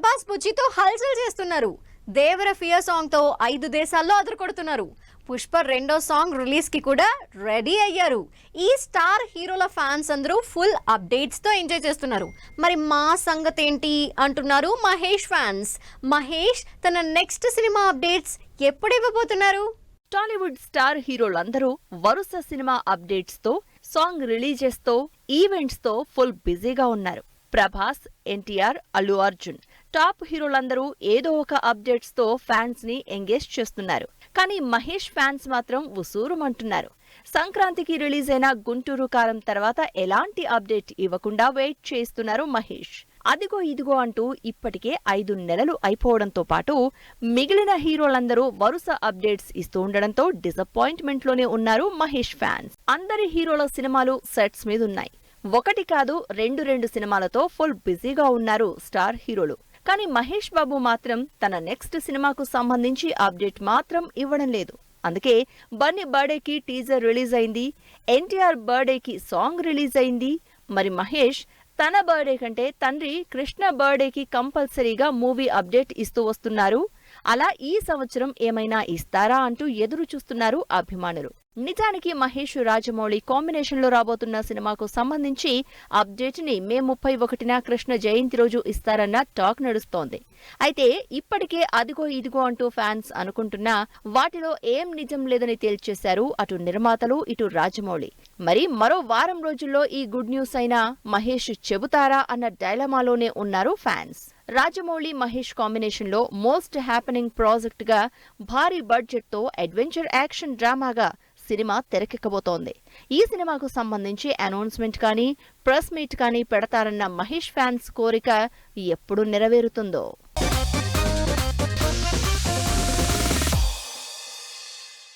ప్రభాస్ బుజ్జితో హల్చల్ చేస్తున్నారు. దేవర fear song తో 5 దేశాల్లో అదరకొడుతున్నారు. పుష్ప రెండో సాంగ్ రిలీజ్ కి కూడా రెడీ అయ్యారు. ఈ స్టార్ హీరోల ఫ్యాన్స్ అందరూ ఫుల్ అప్డేట్స్ తో ఎంజాయ్ చేస్తున్నారు. మరి మా సంగతి ఏంటి అంటున్నారు మహేష్ ఫ్యాన్స్. మహేష్ తన నెక్స్ట్ సినిమా అప్డేట్స్ ఎప్పుడు ఇవ్వబోతున్నారు? టాలీవుడ్ స్టార్ హీరోలందరూ వరుస సినిమా అప్డేట్స్ తో, సాంగ్ రిలీజెస్ తో, ఈవెంట్స్ తో ఫుల్ బిజీగా ఉన్నారు. ప్రభాస్, ఎన్టీఆర్, అల్లు అర్జున్ టాప్ హీరోలందరూ ఏదో ఒక అప్డేట్స్ తో ఫ్యాన్స్ ని ఎంగేజ్ చేస్తున్నారు. కానీ మహేష్ ఫ్యాన్స్ మాత్రం ఉసూరుమంటున్నారు. సంక్రాంతికి రిలీజ్ అయిన గుంటూరు కారం తర్వాత ఎలాంటి అప్డేట్ ఇవ్వకుండా వెయిట్ చేస్తున్నారు మహేష్. అదిగో ఇదిగో అంటూ ఇప్పటికే 5 నెలలు అయిపోవడంతో పాటు మిగిలిన హీరోలందరూ వరుస అప్డేట్స్ ఇస్తూ ఉండడంతో డిసప్పాయింట్మెంట్ లోనే ఉన్నారు మహేష్ ఫ్యాన్స్. అందరి హీరోల సినిమాలు సెట్స్ మీదున్నాయి. ఒకటి కాదు రెండు సినిమాలతో ఫుల్ బిజీగా ఉన్నారు స్టార్ హీరోలు. కానీ మహేష్ బాబు మాత్రం తన నెక్స్ట్ సినిమాకు సంబంధించి అప్డేట్ మాత్రం ఇవ్వడం లేదు. అందుకే బన్నీ బర్త్డేకి టీజర్ రిలీజ్ అయింది, ఎన్టీఆర్ బర్త్డేకి సాంగ్ రిలీజ్ అయింది. మరి మహేష్ తన బర్త్డే కంటే తండ్రి కృష్ణ బర్త్డేకి కంపల్సరీగా మూవీ అప్డేట్ ఇస్తూ వస్తున్నారు. అలా ఈ సంవత్సరం ఏమైనా ఇస్తారా అంటూ ఎదురు చూస్తున్నారు అభిమానులు. నిజానికి మహేష్ రాజమౌళి కాంబినేషన్ లో రాబోతున్న సినిమాకు సంబంధించి అప్డేట్ ని మే 31న కృష్ణ జయంతి రోజు ఇస్తారన్న టాక్ నడుస్తోంది. అయితే ఇప్పటికే అదిగో ఇదిగో అంటూ ఫ్యాన్స్ అనుకుంటున్నా వాటిలో ఏం నిజం లేదని తేల్చేశారు అటు నిర్మాతలు, ఇటు రాజమౌళి. మరి మరో వారం రోజుల్లో ఈ గుడ్ న్యూస్ అయినా మహేష్ చెబుతారా అన్న డైలమాలోనే ఉన్నారు ఫ్యాన్స్. రాజమౌళి మహేష్ కాంబినేషన్ లో మోస్ట్ హ్యాపెనింగ్ ప్రాజెక్ట్ గా భారీ బడ్జెట్ తో అడ్వెంచర్ యాక్షన్ డ్రామాగా సినిమా తెరకెక్కబోతోంది. ఈ సినిమాకు సంబంధించి అనౌన్స్మెంట్ కానీ, ప్రెస్ మీట్ కానీ పెడతారన్న మహేష్ ఫ్యాన్స్ కోరిక ఎప్పుడు నెరవేరుతుందో.